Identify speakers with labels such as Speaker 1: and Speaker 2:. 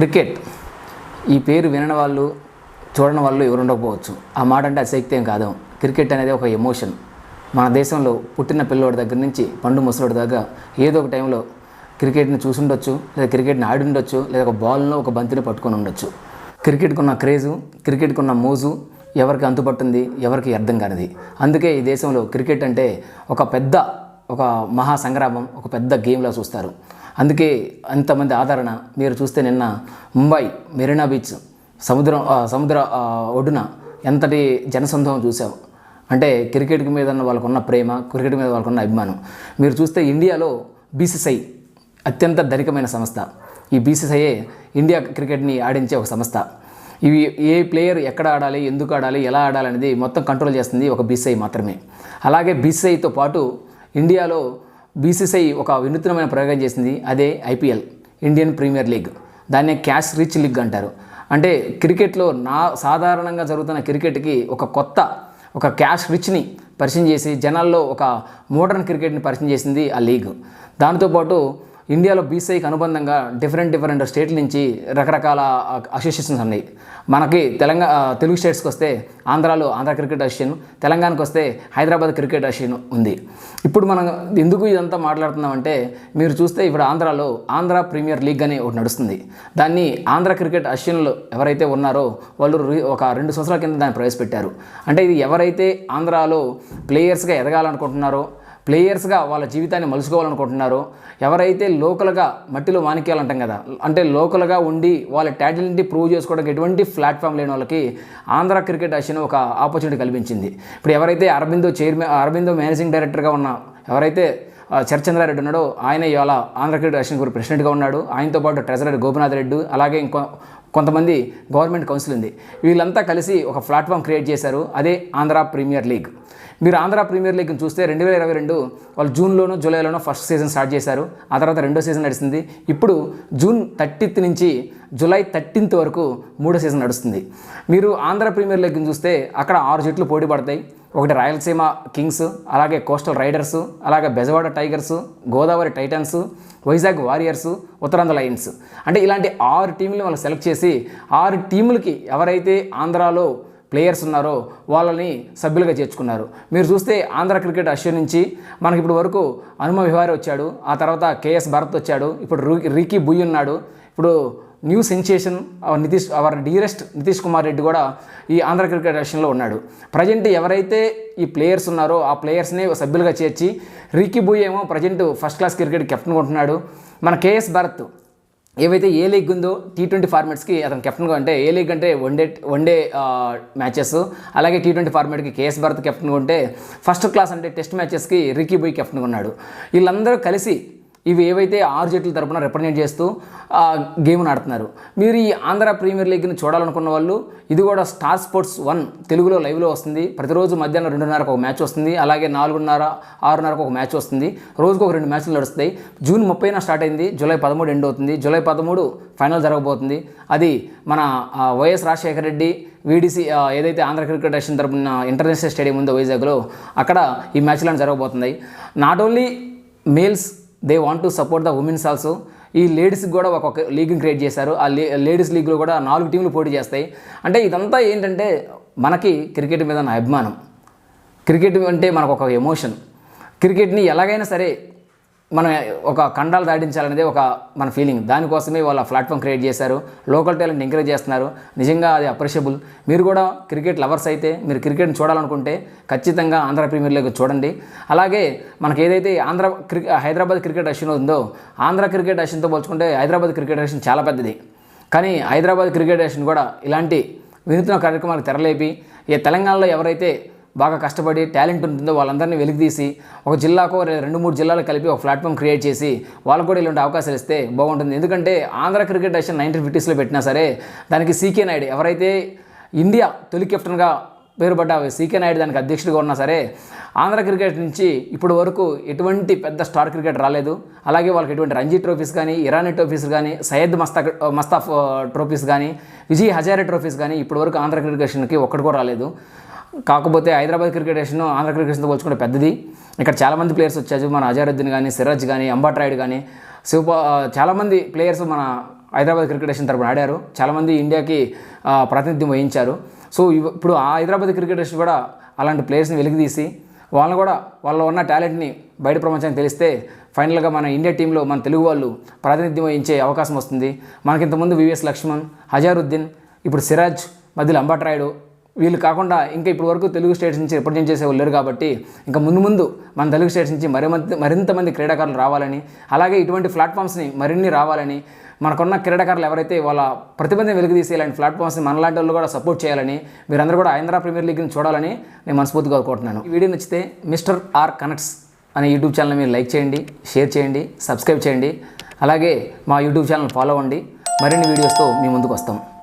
Speaker 1: Cricket ఈ పేరు వినని వాళ్ళు చూడని వాళ్ళు ఎవరు ఉండకపోవచ్చు. ఆ మాట అంటే అతిశక్తి ఏం కాదు. క్రికెట్ అనేది ఒక ఎమోషన్. మన దేశంలో పుట్టిన పిల్లోడి దగ్గర నుంచి పండు ముసలోడి దాకా ఏదో ఒక టైంలో క్రికెట్ని చూసుండొచ్చు, లేదా క్రికెట్ని ఆడి ఉండొచ్చు, లేదా ఒక బాల్ను ఒక బంతిని పట్టుకొని ఉండొచ్చు. క్రికెట్కి ఉన్న క్రేజు, క్రికెట్కి ఉన్న మోజు ఎవరికి అంతుపట్టింది, ఎవరికి అర్థం కానిది. అందుకే ఈ దేశంలో క్రికెట్ అంటే ఒక మహా సంగ్రామం, ఒక పెద్ద గేమ్లా చూస్తారు. అందుకే అంతమంది ఆదరణ. మీరు చూస్తే నిన్న ముంబై మెరీనా బీచ్ సముద్ర ఒడ్డున ఎంతటి జనసందోహం చూసాం. అంటే క్రికెట్ మీద వాళ్ళకున్న ప్రేమ, క్రికెట్ మీద వాళ్ళకున్న అభిమానం. మీరు చూస్తే ఇండియాలో బీసీసీఐ అత్యంత ధనికమైన సంస్థ. ఈ బీసీసీఐ ఇండియా క్రికెట్ని ఆడించే ఒక సంస్థ. ఇవి ఏ ప్లేయర్ ఎక్కడ ఆడాలి, ఎందుకు ఆడాలి, ఎలా ఆడాలి అనేది మొత్తం కంట్రోల్ చేస్తుంది ఒక బీసీసీఐ మాత్రమే. అలాగే బీసీసీఐతో పాటు ఇండియాలో బీసీసీఐ ఒక వినూత్నమైన ప్రయోగం చేసింది. అదే ఐపీఎల్, ఇండియన్ ప్రీమియర్ లీగ్. దాన్నే క్యాష్ రిచ్ లీగ్ అంటారు. అంటే క్రికెట్లో సాధారణంగా జరుగుతున్న క్రికెట్కి ఒక క్యాష్ రిచ్ని పరిచయం చేసి జనాల్లో ఒక మోడర్న్ క్రికెట్ని పరిచయం చేసింది ఆ లీగ్. దాంతోపాటు ఇండియాలో బీసీఐకి అనుబంధంగా డిఫరెంట్ స్టేట్ల నుంచి రకరకాల అసోసియేషన్స్ ఉన్నాయి. మనకి తెలుగు స్టేట్స్కి వస్తే ఆంధ్రాలో ఆంధ్ర క్రికెట్ అసోసియేషన్, తెలంగాణకు వస్తే హైదరాబాద్ క్రికెట్ అసోసియేషన్ ఉంది. ఇప్పుడు మనం ఎందుకు ఇదంతా మాట్లాడుతున్నామంటే, మీరు చూస్తే ఇప్పుడు ఆంధ్రాలో ఆంధ్ర ప్రీమియర్ లీగ్ అని ఒకటి నడుస్తుంది. దాన్ని ఆంధ్ర క్రికెట్ అసోసియేషన్లో ఎవరైతే ఉన్నారో వాళ్ళు ఒక 2 సంవత్సరాల కింద దాన్ని ప్రవేశపెట్టారు. అంటే ఇది ఎవరైతే ఆంధ్రాలో ప్లేయర్స్గా ఎదగాలనుకుంటున్నారో, ప్లేయర్స్గా వాళ్ళ జీవితాన్ని మలుచుకోవాలనుకుంటున్నారో, ఎవరైతే లోకల్గా మట్టిలో మాణిక్యాలు అంటాం కదా, అంటే లోకల్గా ఉండి వాళ్ళ టాలెంట్ని ప్రూవ్ చేసుకోవడానికి ఎటువంటి ప్లాట్ఫామ్ లేని వాళ్ళకి ఆంధ్ర క్రికెట్ అసోసియేషన్ ఒక ఆపర్చునిటీ కల్పించింది. ఇప్పుడు ఎవరైతే అరబిందో మేనేజింగ్ డైరెక్టర్గా ఉన్న ఎవరైతే చర్చంద్రారెడ్డి ఉన్నాడో, ఆయన ఇవాళ ఆంధ్ర క్రికెట్ అసోసియేషన్ కూడా ప్రెసిడెంట్గా ఉన్నాడు. ఆయనతో పాటు ట్రెజరర్ గోపినాథ్ రెడ్డి, అలాగే కొంతమంది గవర్నమెంట్ కౌన్సిల్ ఉంది. వీళ్ళంతా కలిసి ఒక ప్లాట్ఫామ్ క్రియేట్ చేశారు. అదే ఆంధ్ర ప్రీమియర్ లీగ్. మీరు ఆంధ్ర ప్రీమియర్ లీగ్ని చూస్తే 2022 వాళ్ళు జూన్లోనూ జూలైలోనూ ఫస్ట్ సీజన్ స్టార్ట్ చేశారు. ఆ తర్వాత రెండో సీజన్ నడుస్తుంది. ఇప్పుడు జూన్ 30th నుంచి జూలై 13th వరకు మూడో సీజన్ నడుస్తుంది. మీరు ఆంధ్ర ప్రీమియర్ లీగ్ని చూస్తే అక్కడ 6 జట్లు పోటీ పడతాయి. ఒకటి రాయలసీమ కింగ్స్, అలాగే కోస్టల్ రైడర్స్, అలాగే Bezawada tigers, Godavari Titans, Vizag warriors, Uttarandhra Lions. అంటే ఇలాంటి 6 టీంలు వాళ్ళు సెలెక్ట్ చేసి 6 టీములకి ఎవరైతే ఆంధ్రాలో ప్లేయర్స్ ఉన్నారో వాళ్ళని సభ్యులుగా చేర్చుకున్నారు. మీరు చూస్తే ఆంధ్ర క్రికెట్ అసోసియేషన్ నుంచి మనకి ఇప్పుడు వరకు హనుమ విహారీ వచ్చాడు, ఆ తర్వాత కేఎస్ భరత్ వచ్చాడు, ఇప్పుడు రీకీ బుయ్ ఉన్నాడు, ఇప్పుడు new sensation hour dearest Nitish Kumar Reddy కూడా ఈ ఆంధ్ర క్రికెట్ అసోసియేషన్లో ఉన్నాడు. ప్రజెంట్ ఎవరైతే ఈ ప్లేయర్స్ ఉన్నారో ఆ ప్లేయర్స్ని సభ్యులుగా చేర్చి, రీకీ బుయ్ ఏమో ప్రజెంట్ ఫస్ట్ క్లాస్ క్రికెట్ కెప్టెన్గా ఉంటున్నాడు. మన కేఎస్ భరత్ ఏవైతే ఏ లీగ్ ఉందో T20 ఫార్మాట్స్కి అతను కెప్టెన్గా, అంటే ఏ లీగ్ అంటే వన్డే మ్యాచెస్, అలాగే T20 ఫార్మాట్కి కేఎస్ భరత్ కెప్టెన్గా ఉంటే, ఫస్ట్ క్లాస్ అంటే టెస్ట్ మ్యాచెస్కి రీకీ బుయ్ కెప్టెన్గా ఉన్నాడు. వీళ్ళందరూ కలిసి ఇవి ఏవైతే 6 జట్ల తరపున రిప్రజెంట్ చేస్తూ గేమ్ను ఆడుతున్నారు. మీరు ఈ ఆంధ్ర ప్రీమియర్ లీగ్ని చూడాలనుకున్న వాళ్ళు, ఇది కూడా స్టార్ స్పోర్ట్స్ 1 తెలుగులో లైవ్లో వస్తుంది. ప్రతిరోజు మధ్యాహ్నం 2:30కు ఒక మ్యాచ్ వస్తుంది, అలాగే 4:30, 6:30కు ఒక మ్యాచ్ వస్తుంది. రోజుకు ఒక 2 మ్యాచ్లు నడుస్తాయి. జూన్ 30న స్టార్ట్ అయింది, జూలై 13 ఎండ్ అవుతుంది. జూలై 13 ఫైనల్ జరగబోతుంది. అది మన వైఎస్ రాజశేఖర రెడ్డి వీడీసీ ఏదైతే ఆంధ్ర క్రికెట్ అసోసియేషన్ తరపున ఇంటర్నేషనల్ స్టేడియం ఉందో వైజాగ్లో, అక్కడ ఈ మ్యాచ్లను జరగబోతున్నాయి. Not only males, they want to support the women's also. ఈ లేడీస్కి కూడా ఒక లీగ్ని క్రియేట్ చేశారు. ఆ లేడీస్ లీగ్లో కూడా 4 టీంలు పోటీ చేస్తాయి. అంటే ఇదంతా ఏంటంటే మనకి క్రికెట్ మీద నా అభిమానం. క్రికెట్ అంటే మనకు ఒక ఎమోషన్. క్రికెట్ని ఎలాగైనా సరే మనం ఒక ఖండాలు దాటించాలనేది ఒక మన ఫీలింగ్. దానికోసమే వాళ్ళ ప్లాట్ఫామ్ క్రియేట్ చేశారు. లోకల్ టాలెంట్ ఎంకరేజ్ చేస్తున్నారు. నిజంగా అది అప్రిషియబుల్. మీరు కూడా క్రికెట్ లవర్స్ అయితే, మీరు క్రికెట్ని చూడాలనుకుంటే ఖచ్చితంగా ఆంధ్ర ప్రీమియర్ లీగ్ చూడండి. అలాగే మనకి ఏదైతే హైదరాబాద్ క్రికెట్ అసోసియేషన్ ఉందో, ఆంధ్ర క్రికెట్ అసోసియేషన్తో పోల్చుకుంటే హైదరాబాద్ క్రికెట్ అసోసియేషన్ చాలా పెద్దది. కానీ హైదరాబాద్ క్రికెట్ అసోసియేషన్ కూడా ఇలాంటి వినూత్న కార్యక్రమాలకు తెరలేపి, తెలంగాణలో ఎవరైతే బాగా కష్టపడి టాలెంట్ ఉంటుందో వాళ్ళందరినీ వెలికితీసి ఒక జిల్లాకో 2-3 జిల్లాలు కలిపి ఒక ప్లాట్ఫామ్ క్రియేట్ చేసి వాళ్ళకు కూడా ఇలాంటి అవకాశాలు ఇస్తే బాగుంటుంది. ఎందుకంటే ఆంధ్ర క్రికెట్ అసోసియేషన్ 1950sలో పెట్టినా సరే, దానికి సీకే నాయుడు ఎవరైతే ఇండియా తొలి కెప్టెన్గా పేరుపడ్డ సీకే నాయుడు దానికి అధ్యక్షుడిగా ఉన్నా సరే, ఆంధ్ర క్రికెట్ నుంచి ఇప్పటి వరకు ఎటువంటి పెద్ద స్టార్ క్రికెట్ రాలేదు. అలాగే వాళ్ళకి ఎటువంటి రంజీ ట్రోఫీస్ కానీ, ఇరానీ ట్రోఫీస్ కానీ, సయ్యద్ మస్తాఫ్ ట్రోఫీస్ కానీ, విజయ్ హజారే ట్రోఫీస్ కానీ ఇప్పటి వరకు ఆంధ్ర క్రికెట్ అసోసియేషన్కి ఒక్కటి కూడా రాలేదు. కాకపోతే Hyderabad cricket association Andhra cricket అసోసియేషన్తో పోల్చుకుంటే పెద్దది. ఇక్కడ చాలామంది ప్లేయర్స్ వచ్చారు. మన అజారుద్దీన్ కానీ, సిరాజ్ కానీ, అంబట్ రాయుడు కానీ, చాలామంది ప్లేయర్స్ మన హైదరాబాద్ క్రికెట్ నేషన్ తరపున ఆడారు. చాలామంది ఇండియాకి ప్రాతినిధ్యం వహించారు. సో ఇప్పుడు ఆ హైదరాబాద్ క్రికెట్ నేషన్ కూడా అలాంటి ప్లేయర్స్ని వెలికితీసి వాళ్ళని కూడా వాళ్ళ ఉన్న టాలెంట్ని బయట ప్రపంచానికి తెలిస్తే ఫైనల్గా మన ఇండియా టీంలో మన తెలుగు వాళ్ళు ప్రాతినిధ్యం వహించే అవకాశం వస్తుంది. మనకి ఇంతకుముందు వివిఎస్ లక్ష్మణ్, హజారుద్దీన్, ఇప్పుడు సిరాజ్, మధ్యలో అంబట్రాయుడు, వీళ్ళు కాకుండా ఇంకా ఇప్పటి వరకు తెలుగు స్టేట్స్ నుంచి రిప్రజెంట్ చేసే వాళ్ళు లేరు. కాబట్టి ఇంకా ముందు మన తెలుగు స్టేట్స్ నుంచి మరింత మంది క్రీడాకారులు రావాలని, అలాగే ఇటువంటి ప్లాట్ఫామ్స్ని మరిన్ని రావాలని, మనకున్న క్రీడాకారులు ఎవరైతే వాళ్ళ ప్రతిభని వెలుగుతీసే ఇలాంటి ప్లాట్ఫామ్స్ని మనలాంటి వాళ్ళు కూడా సపోర్ట్ చేయాలని, మీరందరూ కూడా ఆంధ్ర ప్రీమియర్ లీగ్ని చూడాలని నేను మనస్ఫూర్తిగా కోరుకుంటున్నాను. ఈ వీడియో నచ్చితే మిస్టర్ ఆర్ కనెక్ట్స్ అనే యూట్యూబ్ ఛానల్ మీరు లైక్ చేయండి, షేర్ చేయండి, సబ్స్క్రైబ్ చేయండి. అలాగే మా యూట్యూబ్ ఛానల్ ఫాలో అవ్వండి. మరిన్ని వీడియోస్తో మీ ముందుకు వస్తాం.